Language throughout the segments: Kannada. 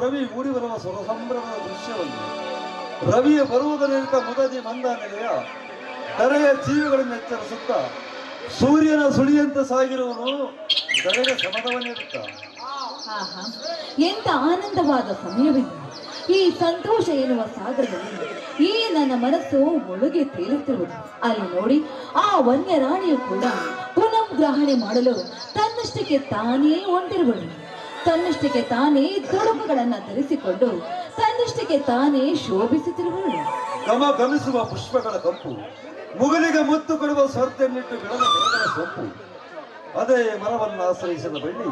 ರವಿ ಮೂಡಿ ಬರುವ ಸುರಸಂಭ್ರಮದ ದೃಶ್ಯವನ್ನು ರವಿಯ ಬರುವುದರಿಂದ ಮುದದಿ ಮಂದ ನೆಲೆಯ ಧರೆಯ ಜೀವಿಗಳನ್ನು ಎಚ್ಚರಿಸುತ್ತಾ ಸೂರ್ಯನ ಸುಳಿಯಂತೆ ಸಾಗಿರುವನು ಧರೆಗೆ ಸಮದವನ್ನಿರುತ್ತ. ಆಹಾ, ಎಂತ ಆನಂದವಾದ ಸಮಯವಿದೆ. ಈ ಸಂತೋಷ ಎನ್ನುವ ಸಾಗರದಲ್ಲಿ ಈ ನನ್ನ ಮನಸ್ಸು ಒಳಗೆ ತೇಲುತ್ತಿರುವುದು. ಅಲ್ಲಿ ನೋಡಿ, ಆ ವನ್ಯರಾಣಿಯು ಕೂಡ ಪುನಃ ಗ್ರಹಣೆ ಮಾಡಲು ತನ್ನಷ್ಟಕ್ಕೆ ತಾನೇ ಹೊಂಟಿರುವಳು. ತನ್ನಷ್ಟಕ್ಕೆ ತಾನೇ ತೊಡಕುಗಳನ್ನ ಧರಿಸಿಕೊಂಡು ತನ್ನಷ್ಟಕ್ಕೆ ತಾನೇ ಶೋಭಿಸುತ್ತಿರುವಳು. ಗಮಿಸುವ ಪುಷ್ಪಗಳ ಕಂಪು, ಮುಗಲಿಗೆ ಮುತ್ತು ಕೊಡುವ ಸ್ವಾರ್ಥೆಯನ್ನಿಟ್ಟು ಬೆಳೆದ ಮರಗಳ ಸೊಂಪು, ಅದೇ ಮರವನ್ನು ಆಶ್ರಯಿಸಿದ ಬಳ್ಳಿ,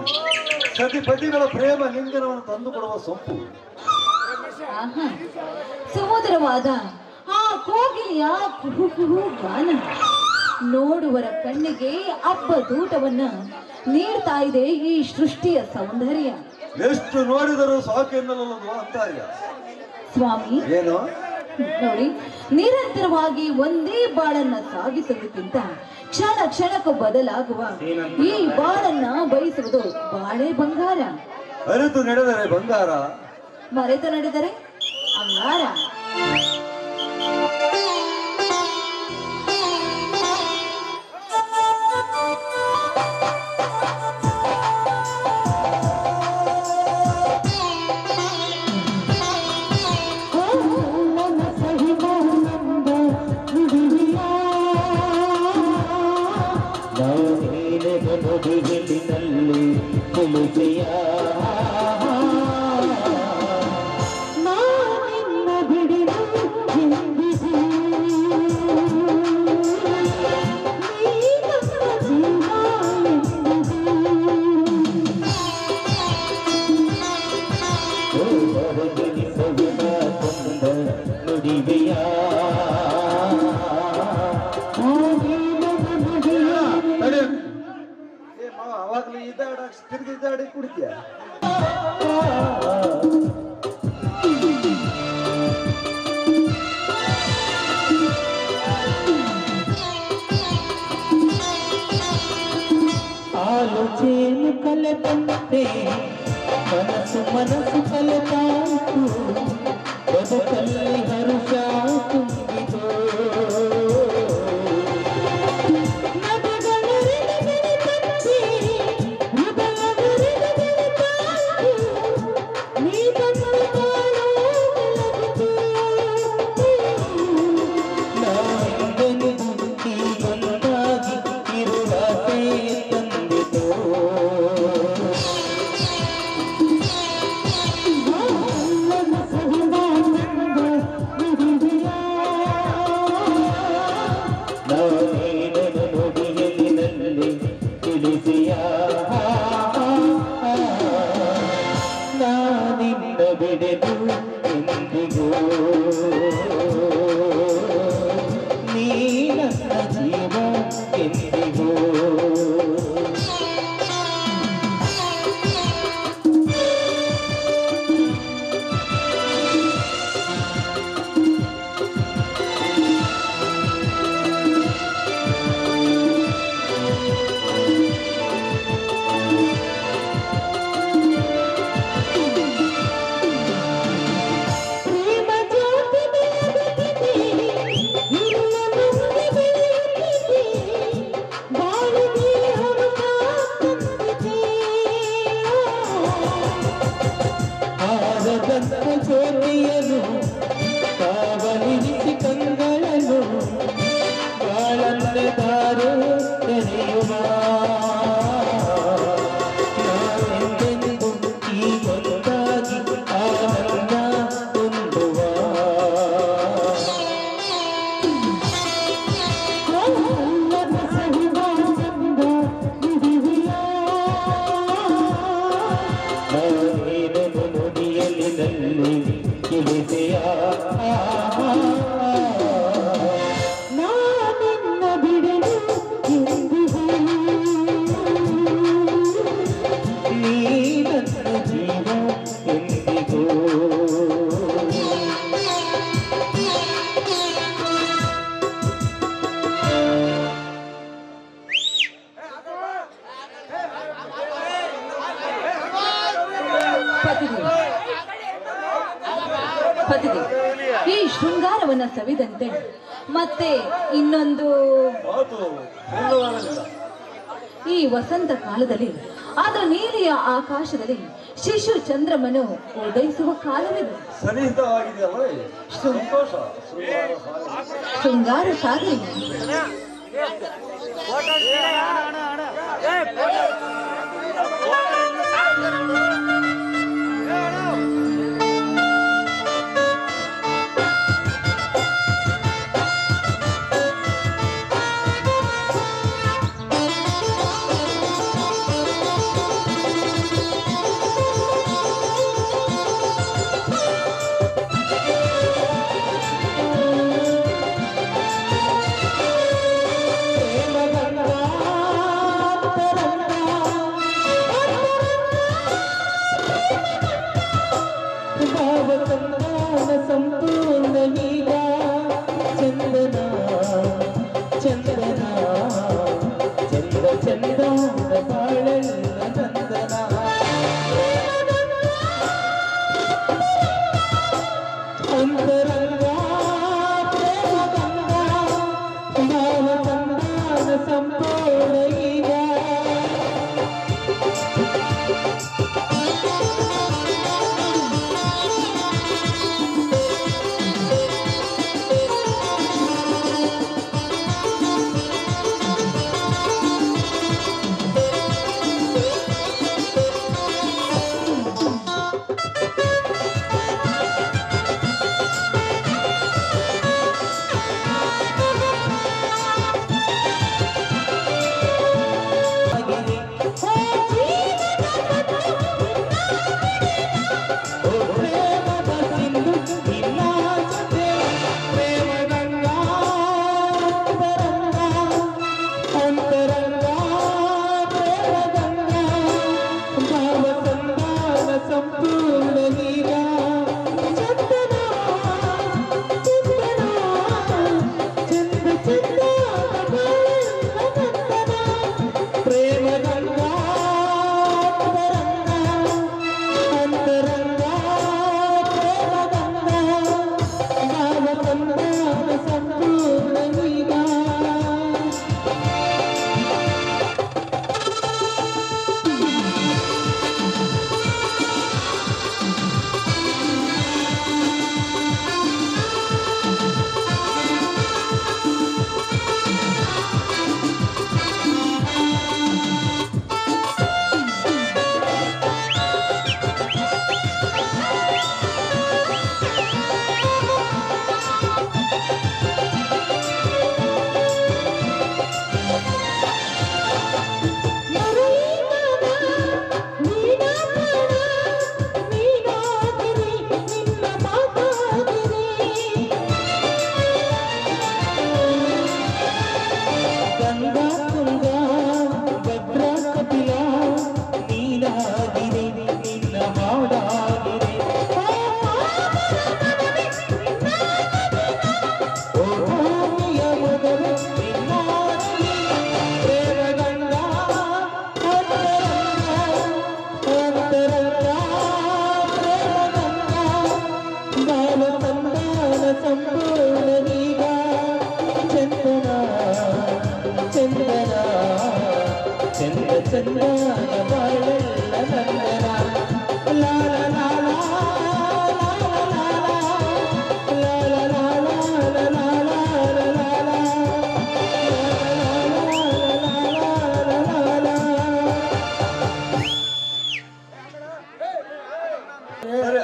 ಸತಿಪತಿಗಳ ಪ್ರೇಮ ಲಿಂಗನವನ್ನು ತಂದುಕೊಡುವ ಸೊಂಪು. ಆಹಾ, ಸುಮಧುರವಾದ ಆ ಕೋಗಿಲೆಯ ಕುಹು ಕುಹು ಗಾನ ನೋಡುವರ ಕಣ್ಣಿಗೆ ಅಬ್ಬದೂಟವನ್ನ ನೀಡ್ತಾ ಇದೆ. ಈ ಸೃಷ್ಟಿಯ ಸೌಂದರ್ಯ ಎಷ್ಟು ನೋಡಿದರೂ ಸಾಕೆನ್ನಲದು ಅಂತಾರ್ಯ. ಸ್ವಾಮಿ, ಏನು ನೋಡಿ, ನಿರಂತರವಾಗಿ ಒಂದೇ ಬಾಳನ್ನ ಸಾಗಿಸುವುದಕ್ಕಿಂತ ಕ್ಷಣ ಕ್ಷಣಕ್ಕೂ ಬದಲಾಗುವ ಈ ಬಾಳನ್ನ ಬಯಸುವುದು ಬಾಳೆ ಬಂಗಾರ. ಅರಿತು ನಡೆದರೆ ಬಂಗಾರ, ಮರೆತು ನಡೆದರೆ ಅಂಗಾರ. ಅವಾಗ್ಲೂ ತಿರುಗಿದ್ದಾಡಿ ಕುಡಿತೀಯ. ಆಲೋಚನೆ ಕಲೆತಂತೆ ಮನಸ್ಸು ಮನಸ್ಸು ಕಲೆತಾಯ್ತು, ಬದುಕಲ್ಲಿ ಹರುಷ ತುಂಬಿತು. ಜ್ಯೋತಿಯನು ಕಾವಲಿರಿಸಿ ಕಂಗಳನ್ನು ಬಾಳನ್ನೆ ದಾರು ತೆರೆಯುವ ನಾವೆಂದೆಂದು ಈ ಒಂದಾಗಿ ಆನಂದ ಹೊಂದುವ. ನುಡಿಯಲಿನಲ್ಲಿ ತಿಳಿಸೆಯ ಪತಿದೆ, ಈ ಶೃಂಗಾರವನ್ನ ಸವಿದಂತೆ ಮತ್ತೆ ಇನ್ನೊಂದು ಮಾತು ಪೂರ್ಣವಾಗಲಿಲ್ಲ. ಈ ವಸಂತ ಕಾಲದಲ್ಲಿ ಆದ ನೀಲಿಯ ಆಕಾಶದಲ್ಲಿ ಶಿಶು ಚಂದ್ರಮನು ಉದಯಿಸುವ ಕಾಲವಿದೆ. ಸನ್ನಿಹಿತವಾಗಿದೆಯಲ್ಲ, ಸಂತೋಷ. ಶೃಂಗಾರ ಸಾಗಲಿ. ಸಂಪೂರ್ಣ ಈಗ ಚಂದನ ಚಂದನ ಚಂದ ಚಂದ ಬಾಳೆಲ್ಲ ಚಂದನ ಅಂತರಂಗ ಪ್ರೇಮಗಂಗ ಭಾವ ಸಂಧಾನ ಸಂಪೂರ್ಣ ಈಗ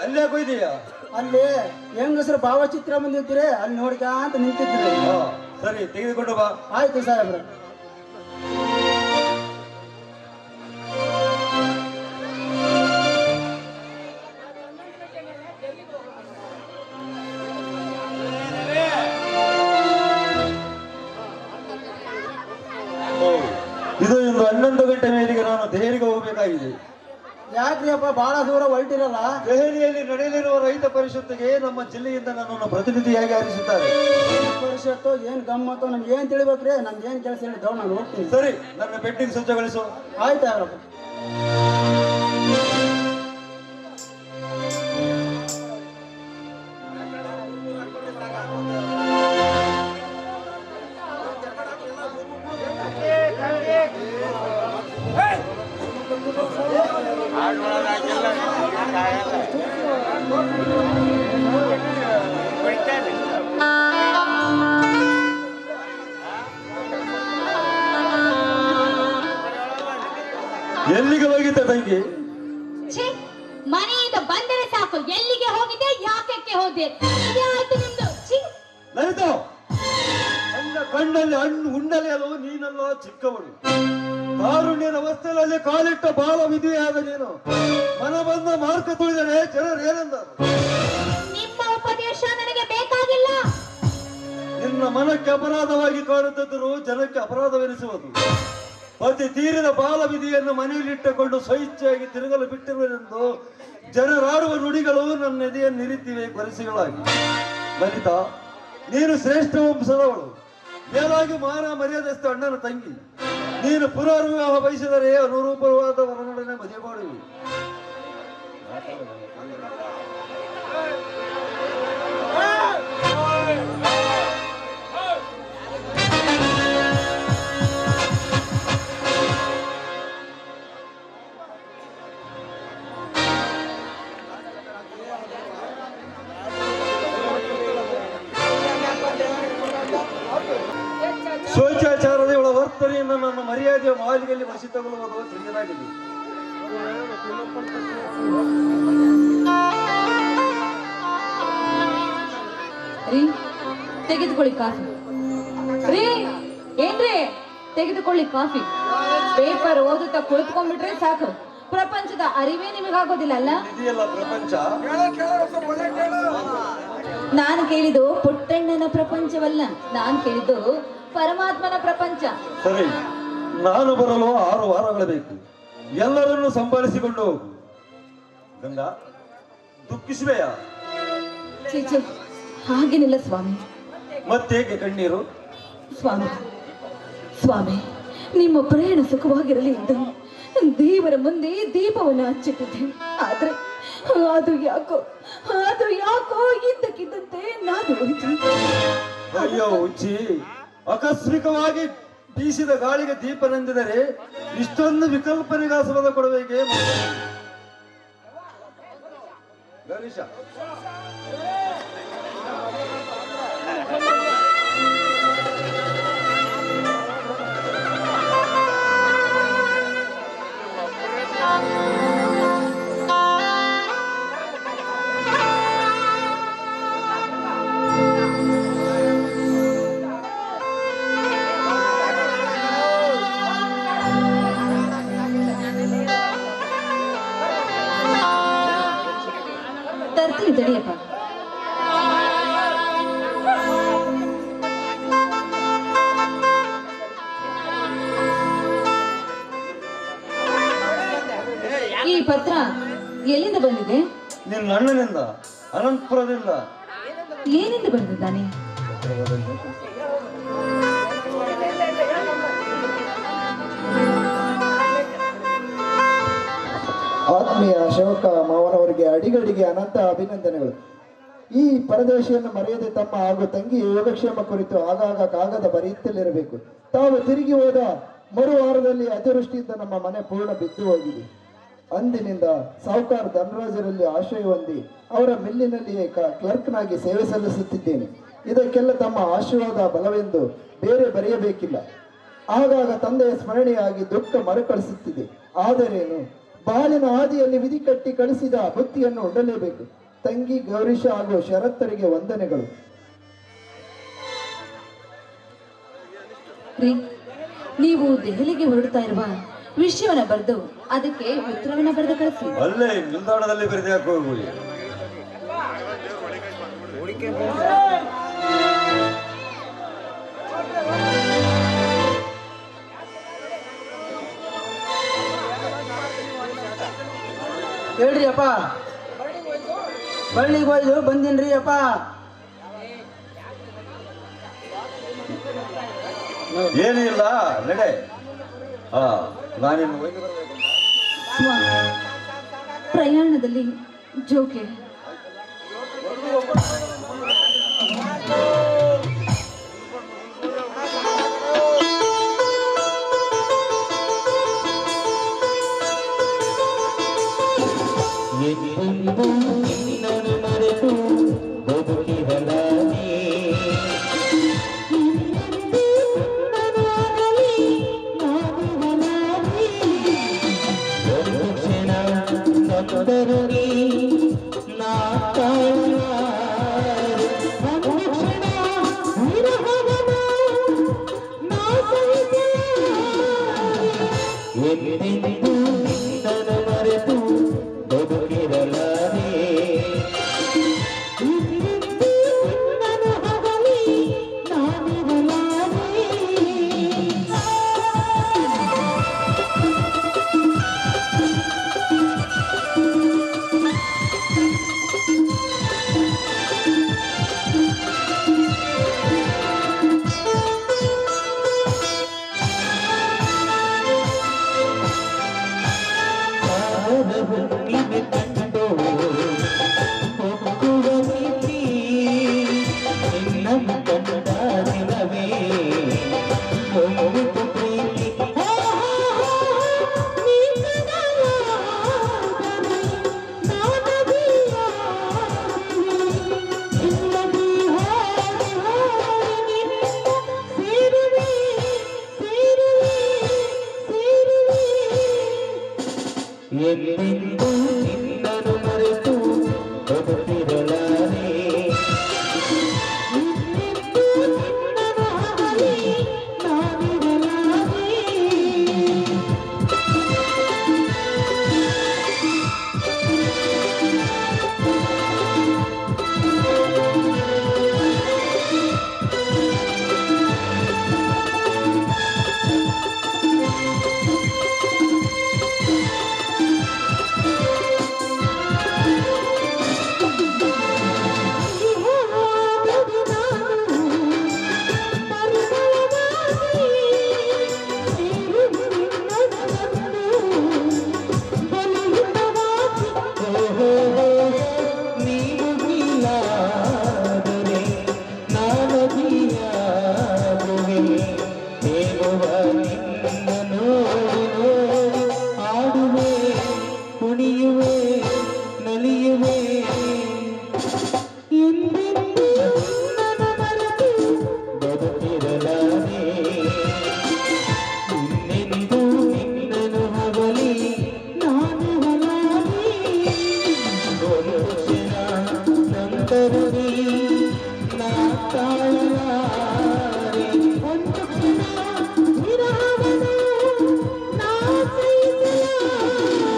ಅಲ್ಲೇ ಕೊಯ್ದೀಯಾ? ಅಲ್ಲಿ ಹೆಂಗಸರು ಭಾವಚಿತ್ರ ಬಂದಿರ್ತೀರಿ ಅಲ್ಲಿ ನೋಡ್ಕ ಅಂತ ನಿಂತಿದ್ರಿ. ಸರಿ, ತೆಗೆದುಕೊಂಡು ಬಾ. ಆಯ್ತು ಸಾಹೇಬ್ರೆ. ಇದು ಇಂದು 11 ಗಂಟೆ ಮೇಲೆಗೆ ನಾನು ದೆಹಲಿಗೆ ಹೋಗಬೇಕಾಗಿದೆ. ಯಾಕ್ರಿ ಅಪ್ಪ ಬಹಳ ದೂರ ಹೊರಟಿರಲ್ಲ? ದೆಹಲಿಯಲ್ಲಿ ನಡೆಯಲಿರುವ ರೈತ ಪರಿಷತ್ತಿಗೆ ನಮ್ಮ ಜಿಲ್ಲೆಯಿಂದ ನನ್ನನ್ನು ಪ್ರತಿನಿಧಿಯಾಗಿ ಆರಿಸಿದ್ದಾರೆ. ಪರಿಷತ್ತು ಏನ್ ಗಮ್ಮತ್ತು ನಮ್ಗೆ ಏನ್ ತಿಳಿಬೇಕ್ರಿ? ನಮ್ಗೆ ಏನ್ ಕೆಲಸ ಹೇಳಿದ್ದವ್ ನಾನು ಹೋಗ್ತೀನಿ. ಸರಿ, ನನ್ನ ಬೆಟ್ಟಿಂಗ್ ಸಜ್ಜಗೊಳಿಸು. ಆಯ್ತು ಯಾರಪ್ಪ. ಎಲ್ಲಿಗೆ ಹೋಗಿದ್ದ ತಂಗಿ? ಛೇ, ಮನೆಯಿಂದ ಬಂದರೆ ಸಾಕು, ಎಲ್ಲಿಗೆ ಹೋಗಿದೆ, ಯಾಕೆ ಹೋದೆ, ಇದೇ ಆಯ್ತು ನಿಮ್ದು. ಛೀ, ಲಲಿತ, ನನ್ನ ಕಣ್ಣಲ್ಲಿ ಹಣ್ಣು ಉಂಡಲೆಯಲು ನೀನಲ್ಲ ಚಿಕ್ಕವಳು. ಕಾರುಣ್ಯದ ಅವಸ್ಥೆಯಲ್ಲಿ ಕಾಲಿಟ್ಟ ಬಾಲ ವಿಧಿಯಾದ ನೀನು ಮನ ಬಂದ ಮಾರ್ಗ ತುಳಿದರೆ ಜನರು ಏನೆಂದರು? ನಿಮ್ಮ ಉಪದೇಶ ನನಗೆ ಬೇಕಾಗಿಲ್ಲ. ನಿನ್ನ ಮನಕ್ಕೆ ಅಪರಾಧವಾಗಿ ಕಾಣುತ್ತಿದ್ದರೂ ಜನಕ್ಕೆ ಅಪರಾಧವೆನಿಸುವುದು. ಪತಿ ತೀರಿದ ಬಾಲ ವಿಧಿಯನ್ನು ಮನೆಯಲ್ಲಿಟ್ಟುಕೊಂಡು ಸ್ವಇಚ್ಛೆಯಾಗಿ ತಿರುಗಲು ಬಿಟ್ಟಿರುವೆನೆಂದು ಜನರಾಡುವ ನುಡಿಗಳು ನನ್ನ ಎದೆಯನ್ನು ನಿರಿತಿವೆ ಕೊರಸಿಗಳಾಗಿ. ಲಲಿತಾ, ನೀನು ಶ್ರೇಷ್ಠ ವಂಶದವಳು, ಮೇಲಾಗಿ ಮಾನ ಮರ್ಯಾದಸ್ಥ ಅಣ್ಣನ ತಂಗಿ. ನೀನು ಪುನರ್ವಿವಾಹ ಬಯಸಿದರೆ ಅನುರೂಪವಾದ ವರನೊಡನೆ ಮದುವೆ ಮಾಡುವಿ. ಶೋಚಾಚಾರದ ಇವಳ ವರ್ತನೆಯನ್ನು ನನ್ನ ಮರ್ಯಾದೆಯ ಮಾಲಿಗೆಯಲ್ಲಿ ವಶಿತಗೊಳ್ಳುವುದು ತಿಳಿಯಲಾಗಿದೆ. ರೀ, ತೆಗೆದುಕೊಳ್ಳಿ ಕಾಫಿ. ರೀ, ಏನ್ರಿ, ತೆಗೆದುಕೊಳ್ಳಿ ಕಾಫಿ. ಪೇಪರ್ ಓದುತ್ತಾ ಕುಳಿತುಕೊಂಡ್ಬಿಟ್ರೆ ಸಾಕು, ಪ್ರಪಂಚದ ಅರಿವೇ ನಿಮಗಾಗೋದಿಲ್ಲ ಅಲ್ಲ? ಇದೆಯಲ್ಲ ಪ್ರಪಂಚ. ನಾನು ಕೇಳಿದ್ದು ಪುಟ್ಟಣ್ಣನ ಪ್ರಪಂಚವಲ್ಲ, ನಾನು ಕೇಳಿದ್ದು ಪರಮಾತ್ಮನ ಪ್ರಪಂಚ. ಸರಿ, ನಾನು ಬರಲು 6 ವಾರಗಳು ಬೇಕು. ಎಲ್ಲರನ್ನು ಸಂಭಾಳಿಸಿಕೊಂಡು ಹೋಗು. ಗಂಗಾ, ದುಃಖಿಸುವೆಯಾ? ಚೀಚೆ, ಹಾಗೇನಿಲ್ಲ ಸ್ವಾಮಿ. ಮತ್ತೇಕೆ ಕಣ್ಣೀರು? ಸ್ವಾಮಿ, ಸ್ವಾಮಿ, ನಿಮ್ಮ ಪ್ರಯಾಣ ಸುಖವಾಗಿರಲಿ ಎಂದು ದೇವರ ಮುಂದೆ ದೀಪವನ್ನು ಹಚ್ಚಿಟ್ಟಿದ್ದೆ. ಆದ್ರೆ ಅದು ಯಾಕೋ ಇದ್ದಕ್ಕಿದ್ದಂತೆ ನಾದು ಹೋಯಿತು. ಅಯ್ಯೋ ಹುಚ್ಚಿ, ಆಕಸ್ಮಿಕವಾಗಿ ಬೀಸಿದ ಗಾಳಿಗೆ ದೀಪ ನಂದಿದರೆ ಇಷ್ಟೊಂದು ವಿಕಲ್ಪನೆಗಾಸವಾದ ಕೊಡಬೇಕೆ? ಗಣೇಶ, ತರ್ತೀನಿ ತಡಿಯಪ್ಪ. ಈ ಪತ್ರ ಎಲ್ಲಿಂದ ಬಂದಿದೆ? ನಿನ್ನ ಅಣ್ಣನಿಂದ, ಅನಂತಪುರದಿಂದ. ಏನಿಂದ ಬಂದಿದ್ದಾನೆ? ಆತ್ಮೀಯ ಶಿವಕ ಮಾವನವರಿಗೆ ಅಡಿಗಡಿಗೆ ಅನಂತ ಅಭಿನಂದನೆಗಳು. ಈ ಪರದೇಶಿಯನ್ನು ಮರೆಯದೆ ತಮ್ಮ ಹಾಗೂ ತಂಗಿ ಯೋಗಕ್ಷೇಮ ಕುರಿತು ಆಗಾಗ ಕಾಗದ ಬರೆಯುತ್ತಲಿರಬೇಕು. ತಾವು ತಿರುಗಿ ಹೋದ ಮರುವಾರದಲ್ಲಿ ಅತಿವೃಷ್ಟಿಯಿಂದ ನಮ್ಮ ಮನೆ ಪೂರ್ಣ ಬಿದ್ದು ಹೋಗಿದೆ. ಅಂದಿನಿಂದ ಸಾಹುಕಾರ ಧನರಾಜರಲ್ಲಿ ಆಶ್ರಯ ಹೊಂದಿ ಅವರ ಮಿಲ್ಲಿನಲ್ಲಿಯೇ ಕ್ಲರ್ಕ್ನಾಗಿ ಸೇವೆ ಸಲ್ಲಿಸುತ್ತಿದ್ದೇನೆ. ಇದಕ್ಕೆಲ್ಲ ತಮ್ಮ ಆಶೀರ್ವಾದ ಬಲವೆಂದು ಬೇರೆ ಬರೆಯಬೇಕಿಲ್ಲ. ಆಗಾಗ ತಂದೆಯ ಸ್ಮರಣೆಯಾಗಿ ದುಃಖ ಮರುಕಳಿಸುತ್ತಿದೆ. ಆದರೇನು, ಬಾಳಿನ ಹಾದಿಯಲ್ಲಿ ವಿಧಿ ಕಟ್ಟಿ ಕಳಿಸಿದ ಬುತ್ತಿಯನ್ನು ಉಡಲೇಬೇಕು. ತಂಗಿ ಗೌರೀಶ ಹಾಗೂ ಶರತ್ತರಿಗೆ ವಂದನೆಗಳು. ನೀವು ದೆಹಲಿಗೆ ಹೊರಡ್ತಾ ಇರುವ ವಿಷಯವನ್ನ ಬರೆದು ಅದಕ್ಕೆ ಉತ್ತರವನ್ನ ಬರೆದು ಕಳಿಸಿ. ಅಲ್ಲೇ ನಿಲ್ದಾಣದಲ್ಲಿ ಬರೆದು ಹಾಕಿ. ಹೇಳ್ರಿ ಅಪ್ಪ, ಬಳ್ಳಿಗೆ ಹೋಯ್ದು ಬಂದಿನ್ರಿ ಅಪ್ಪ. ಏನೂ ಇಲ್ಲ, ನಡೆ. ನಾನಿನ್ನು ಒಯ್ದು ಬರಬೇಕು. ಸ್ವಾಮಿ, ಪ್ರಯಾಣದಲ್ಲಿ ಜೋಕೆ ನಿನ್ನನ್ನು ಮರೆತು ಬದುಕಿದಲಾನೆ. ಹುಣ್ಣಿಮೆ ಕಂಡು ಹೊಕ್ಕುವ ಪ್ರೀತಿ ನಿನ್ನನ್ನು ಕಂಡ ದಿನವೇ ಹೊಮ್ಮಿತು ಪ್ರೀತಿ ಎಂದೆಂದೂ ನಿನ್ನನ್ನು ಮರೆತು ಬದುಕಿರಲಾರೆ ಎಂದೆಂದೂ ನಿನ್ನನ್ನು ಅಗಲಿ ನಾನಿರಲಾರೆ ನೀನು ನೀಲಾದರೆ ನಾನದಿಯಾಗುವೆ ದೇವ ನಿನ್ನ ನೋಡಿ ನೋಡಿ ಆಡುವೆ ಕುಣಿಯುವೆ ನಲಿಯುವೆ ಎಂದೆಂದೂ ನಿನ್ನನ್ನು ಮರೆತು ಬದುಕಿರಲಾರೆ ಇನ್ನೆಂದೂ ನಿನ್ನನ್ನು ಅಗಲಿ ನಾನಿರಲಾರೆ ಒಂದು ಕ್ಷಣ ನಂತರವೇ ನಾ ತಾಳಲಾರೆ ಒಂದು ಕ್ಷಣ ವಿರಹವನ್ನು ನಾ ಸಹಿಸಲಾರೆ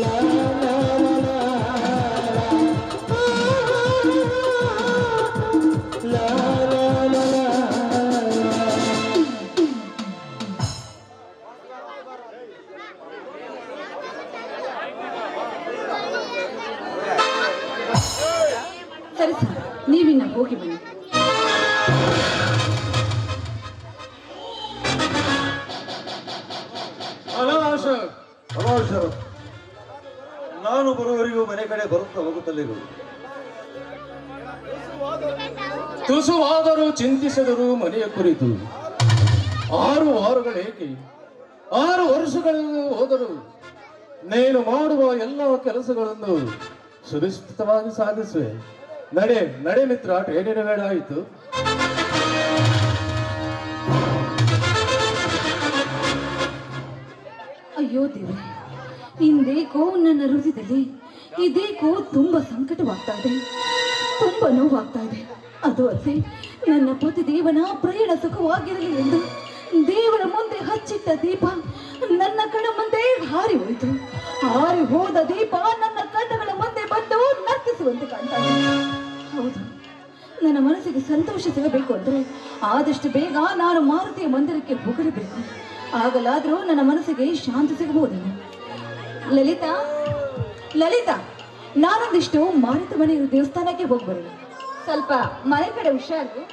ಲಾ ಲಾ ಲಾ ಲಾ ಲಾ ಲಾ ಲಾ. ಸರಿ ಸರ್, ನೀವಿನ್ನ ಹೋಗಿ ಬನ್ನಿ. ಅನಾವಶ್ಯಕ. ನಾನು ಬರುವವರೆಗೂ ಮನೆ ಕಡೆ ಬರುತ್ತಾ ಹೋಗುತ್ತಲಿರುವುದು. ತುಸುವಾದರೂ ಚಿಂತಿಸಿದರು ಮನೆಯ ಕುರಿತು. 6 ವಾರಗಳೇಕೆ 6 ವರ್ಷಗಳು ಹೋದರು ನೀನು ಮಾಡುವ ಎಲ್ಲ ಕೆಲಸಗಳನ್ನು ಸುರಕ್ಷಿತವಾಗಿ ಸಾಧಿಸುವೆ. ನಡೆ ನಡೆ ಮಿತ್ರ, ಟ್ರೇಡಿನ ವೇಳ ಆಯಿತು. ಅಯ್ಯೋ ದೇವರೇ, ಇಂದೇಕೋ ನನ್ನ ಹೃದಯದಲ್ಲಿ ಇದೇಕೋ ತುಂಬ ಸಂಕಟವಾಗ್ತಾ ಇದೆ, ತುಂಬ ನೋವಾಗ್ತಾ ಇದೆ. ಅದು ಅಲ್ಲದೆ ನನ್ನ ಪತಿ ದೇವನ ಪ್ರಯಾಣ ಸುಖವಾಗಿರಲಿ ಎಂದು ದೇವರ ಮುಂದೆ ಹಚ್ಚಿಟ್ಟ ದೀಪ ನನ್ನ ಕಣ್ಣ ಮುಂದೆ ಹಾರಿ ಹೋಯಿತು. ಹಾರಿ ಹೋದ ದೀಪ ನನ್ನ ಕಣ್ಣುಗಳ ಮುಂದೆ ಬಂದು ನರ್ತಿಸುವಂತೆ ಕಾಣ್ತಾ ಇದೆ. ಹೌದು, ನನ್ನ ಮನಸ್ಸಿಗೆ ಸಂತೋಷ ಸಿಗಬೇಕು ಅಂದರೆ ಆದಷ್ಟು ಬೇಗ ನಾನು ಮಾರುತಿಯ ಮಂದಿರಕ್ಕೆ ಹೋಗಲೇಬೇಕು. ಆಗಲಾದರೂ ನನ್ನ ಮನಸ್ಸಿಗೆ ಶಾಂತಿ ಸಿಗಬಹುದೇನು. ಲಲಿತಾ, ಲಲಿತಾ, ನಾನೊಂದಿಷ್ಟು ಮಾರುತಿ ಮನೆ ದೇವಸ್ಥಾನಕ್ಕೆ ಹೋಗ್ಬರೋಣ. ಸ್ವಲ್ಪ ಮನೆ ಕಡೆ ಹುಷಾರು.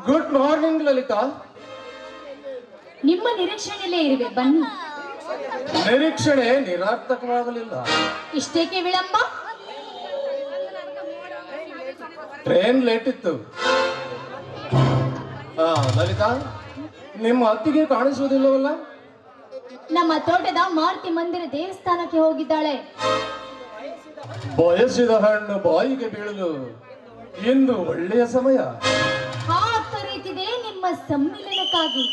Good morning Lalitha. ನಿಮ್ಮ ನಿರೀಕ್ಷಣೆಯಲ್ಲೇ ಇರುವೆ, ಬನ್ನಿ. ನಿರೀಕ್ಷಣೆ ನಿರಾರ್ಥಕವಾಗಲಿಲ್ಲ. ಇಷ್ಟೇಕೆ ವಿಳಂಬ? ಟ್ರೈನ್ ಲೇಟ್ ಇತ್ತು. ಲಲಿತಾ, ನಿಮ್ಮ ಅತ್ತಿಗೆ ಕಾಣಿಸುವುದಿಲ್ಲವಲ್ಲ? ನಮ್ಮ ತೋಟದ ಮಾರುತಿ ಮಂದಿರ ದೇವಸ್ಥಾನಕ್ಕೆ ಹೋಗಿದ್ದಾಳೆ. ಬಯಸಿದ ಹಣ್ಣು ಬಾಯಿಗೆ ಬೀಳಲು ಇಂದು ಒಳ್ಳೆಯ ಸಮಯ. ಹಾತೊರೆತಿದೆ ನಿಮ್ಮ ಸಮ್ಮಿಲನಕ್ಕಾಗಿ.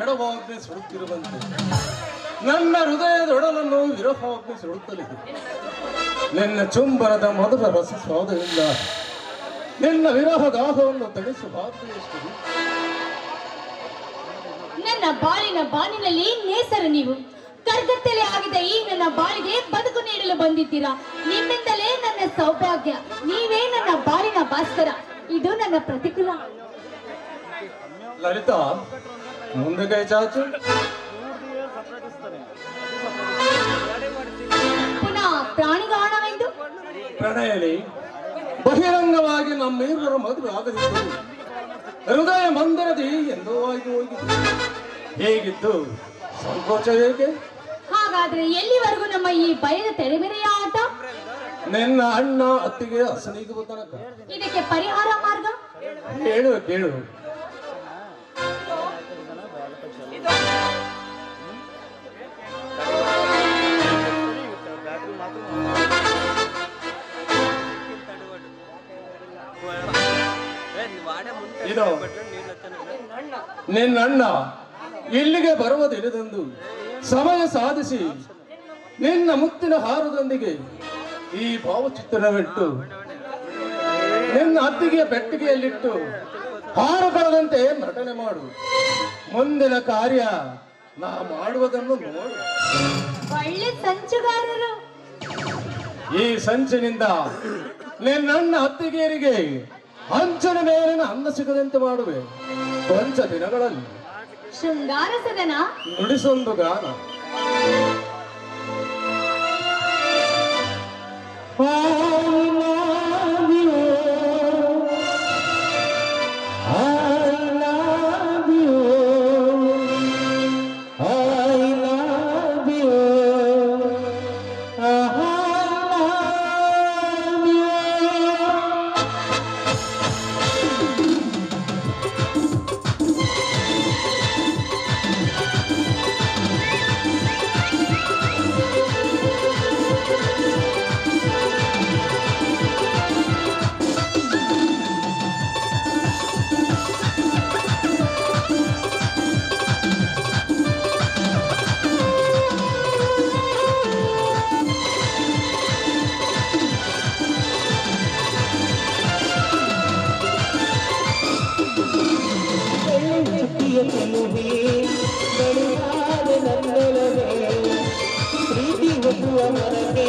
ಎಡವಾಗ್ನೆ ಸುಡುತ್ತಿರುವಂತೆ ನನ್ನ ಹೃದಯದೊಡಲನ್ನು ವಿರಹವಾಗ್ನೆ ಸುಡುತ್ತಲಿದೆ. ನಿನ್ನ ಚುಂಬನದ ಮಧುರ ರಸ ಸ್ವಾದದಿಂದ ನಿನ್ನ ವಿರಹ ದಾಹವನ್ನು ತಣಿಸಬಾರದೆಷ್ಟು. ನನ್ನ ಬಾಳಿನ ಬಾನಿನಲ್ಲಿ ನೇಸರು ನೀವು. ಕರ್ಗತ್ತಲೆ ಆಗಿದ ಈ ನನ್ನ ಬಾಳಿಗೆ ಬದುಕು ನೀಡಲು ಬಂದಿದ್ದೀರಾ. ನಿಮ್ಮಿಂದಲೇ ನನ್ನ ಸೌಭಾಗ್ಯ. ನೀವೇ ನನ್ನ ಬಾಳಿನ ಭಾಸ್ಕರ. ಇದು ನನ್ನ ಪ್ರತಿಕೂಲ. ಲಲಿತಾ, ಮುಂದೆ ಕೈ ಚಾಚು. ಪುನಃ ಪ್ರಾಣಿಗಾಣವೆಂದು ಪ್ರಣಯಲಿ ಬಹಿರಂಗವಾಗಿ ನಮ್ಮಿಬ್ಬರ ಮದುವೆ ಆಗದಿತ್ತು. ಹೃದಯ ಮಂದಿರದಿ ಎಂದೋ ಆಗಿ ಹೋಗಿತ್ತು. ಹೇಗಿದ್ದು ಸಂಕೋಚ ಏಕೆ? ಹಾಗಾದ್ರೆ ಎಲ್ಲಿವರೆಗೂ ನಮ್ಮ ಈ ಭಯದ ತೆರೆಮೆರೆಯ ಆಟ? ನಿನ್ನ ಅಣ್ಣ ಅತ್ತಿಗೆ ಅಸಲಿಗೆ ತನಕ ಇದಕ್ಕೆ ಪರಿಹಾರ ಮಾರ್ಗ? ಕೇಳು ಕೇಳು. ಇದು ನಿನ್ನಣ್ಣ ಇಲ್ಲಿಗೆ ಬರುವ ದಿನದಂದು ಸಮಯ ಸಾಧಿಸಿ ನಿನ್ನ ಮುತ್ತಿನ ಹಾರದೊಂದಿಗೆ ಈ ಭಾವಚಿತ್ರವಿಟ್ಟು ನಿನ್ನ ಅತ್ತಿಗೆಯ ಪೆಟ್ಟಿಗೆಯಲ್ಲಿಟ್ಟು ಹಾರ ಬರದಂತೆ ನಟನೆ ಮಾಡು. ಮುಂದಿನ ಕಾರ್ಯ ನಾ ಮಾಡುವುದನ್ನು ನೋಡು. ಒಳ್ಳೆ ಸಂಚುಗಾರರು. ಈ ಸಂಚಿನಿಂದ ನಿನ್ನಣ್ಣ ಅತ್ತಿಗೆಯರಿಗೆ ಹಂಚನ ಮೇಲಿನ ಅನ್ನ ಸಿಗದಂತೆ ಮಾಡುವೆ. ಕೊಂಚ ದಿನಗಳಲ್ಲಿ ಶೃಂಗಾರ ಸದನ ನುಡಿಸೊಂದು ಗಾನ. ಪ್ರೀತಿ ಹೊಸುವ ಮನಗೆ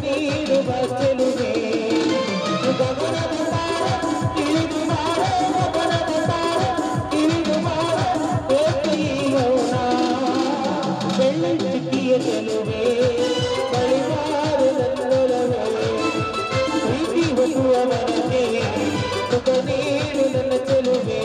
ನೀರು ಬಸಲುವೆ ತಿಳಿದು ಬೆಳ್ಳಿಯ ಚೆಲುವೆ ಬಳಿವಾರು ನನ್ನೊಲವೇ ಪ್ರೀತಿ ಹೊಸುವ ಮನಗೆ ಸುಖ ನೀರು ನನ್ನ ಚೆಲುವೆ.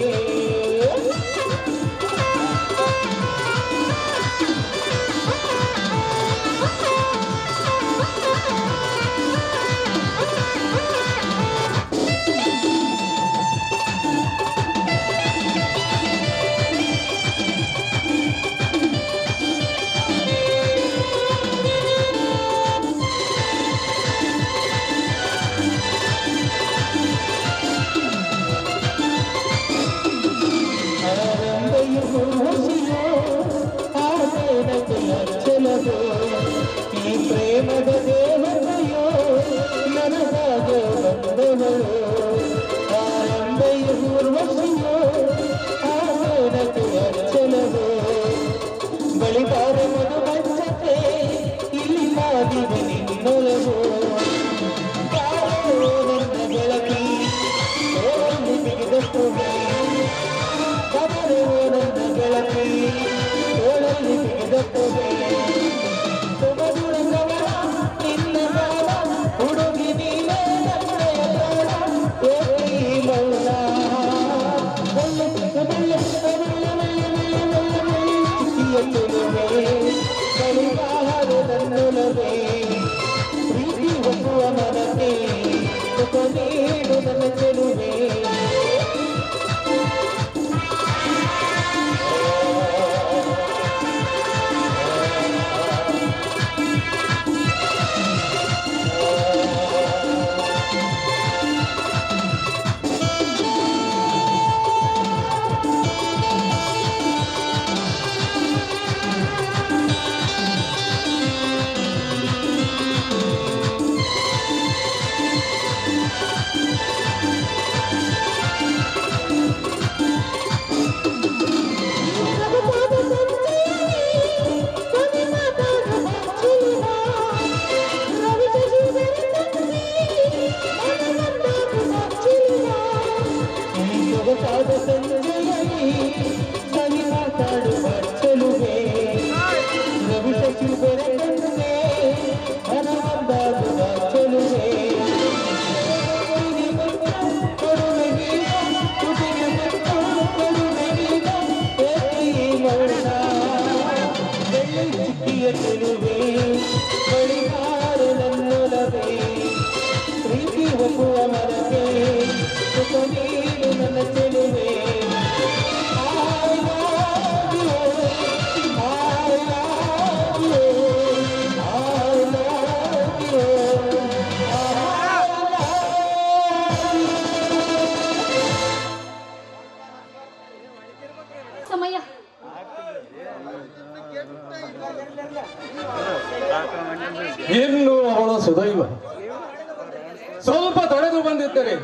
ಸ್ವಲ್ಪ ತಡೆದು ಬಂದಿದ್ದರೆ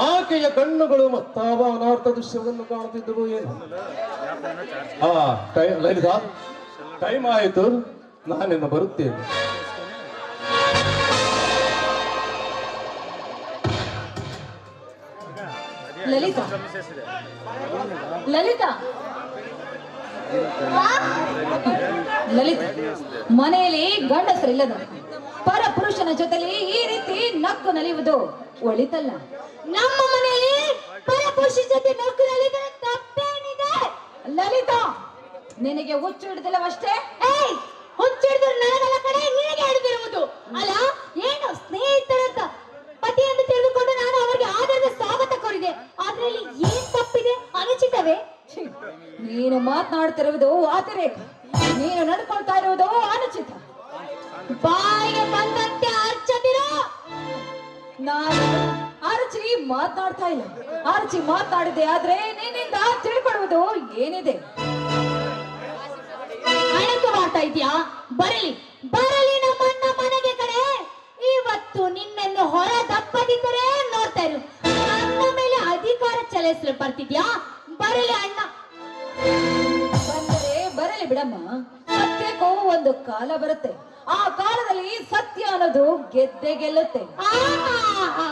ಆಕೆಯ ಕಣ್ಣುಗಳು ಮತ್ತಾವ ಅನಾರ್ಥ ದೃಶ್ಯವನ್ನು ಕಾಣುತ್ತಿದ್ದವು ಏನು. ಲಲಿತಾ, ಟೈಮ್ ಆಯಿತು, ನಾನಿನ್ನು ಬರುತ್ತೇನೆ. ಲಲಿತಾ, ಲಲಿತಾ, ಲಲಿತಾ, ಮನೆಯಲ್ಲಿ ಗಂಡಸರಿಲ್ಲದ ಪರ ಪುರುಷನ ಜೊತೆಲಿ ಈ ರೀತಿ ನಕ್ಕು ನಲಿಯುವುದು ಒಳಿತಲ್ಲ. ನಮ್ಮ ಮನೆಯಲ್ಲಿ ಪರಪುರುಷ ಜೊತೆ ನಕ್ಕು ನಲಿದರೆ ತಪ್ಪೇನಿದೆ? ಲಲಿತಾ, ನಿನಗೆ ಹುಚ್ಚು ಹಿಡಿದಿಲ್ಲವಷ್ಟೇ. ಏಯ್, ಹುಚ್ಚಿಡಿದ್ರು ನನಗಲ್ಲ ಕಡೆ, ನಿನಗೆ ಹಿಡಿದಿರುವುದು ಅಲ್ಲ. ಏನು ಸ್ನೇಹಿತರಂತ ಪತಿ ಎಂದು ತಿಳಿದುಕೊಂಡು ನಾನು ಅವರಿಗೆ ಆದರದ ಸ್ವಾಗತ ಕೋರಿದೆ. ಅದರಲ್ಲಿ ಏನ್ ತಪ್ಪಿದೆ? ಅನುಚಿತವೇ? ಛೀ, ನೀನು ಮಾತನಾಡ್ತಿರುವುದು ಅತಿರೇಕ, ನೀನು ನಡ್ಕೊಳ್ತಾ ಇರುವುದು ಅನುಚಿತ. ಬಾಯಿಗೆ ಬಂದಂತೆ ಅರ್ಚತಿರೋ. ನಾನು ಅರಚಿ ಮಾತನಾಡ್ತಾ ಇಲ್ಲ. ಅರಚಿ ಮಾತನಾಡಿದೆ ಆದ್ರೆ ನಿನ್ನಿಂದ ತಿಳ್ಕೊಳ್ಳುವುದು ಏನಿದೆ? ಅಣಕು ಮಾಡ್ತಾ ಇದ್ಯಾ? ಬರಲಿ ಬರಲಿ ನಮ್ಮಣ್ಣ ಮನೆಗೆ ಕಡೆ. ಇವತ್ತು ನಿನ್ನನ್ನು ಹೊರ ದಪ್ಪದಿದ್ದರೆ ನೋಡ್ತಾ ಇರು. ನನ್ನ ಮೇಲೆ ಅಧಿಕಾರ ಚಲಾಯಿಸಲು ಬರ್ತಿದ್ಯಾ? ಬರಲಿ ಅಣ್ಣ. ಬಂದರೆ ಬರಲಿ ಬಿಡಮ್ಮ. ಸತ್ಯಕ್ಕೂ ಒಂದು ಕಾಲ ಬರುತ್ತೆ. ಆ ಕಾಲದಲ್ಲಿ ಸತ್ಯ ಅನ್ನೋದು ಗೆದ್ದೆ ಗೆಲ್ಲುತ್ತೆ. ಆಹಾ,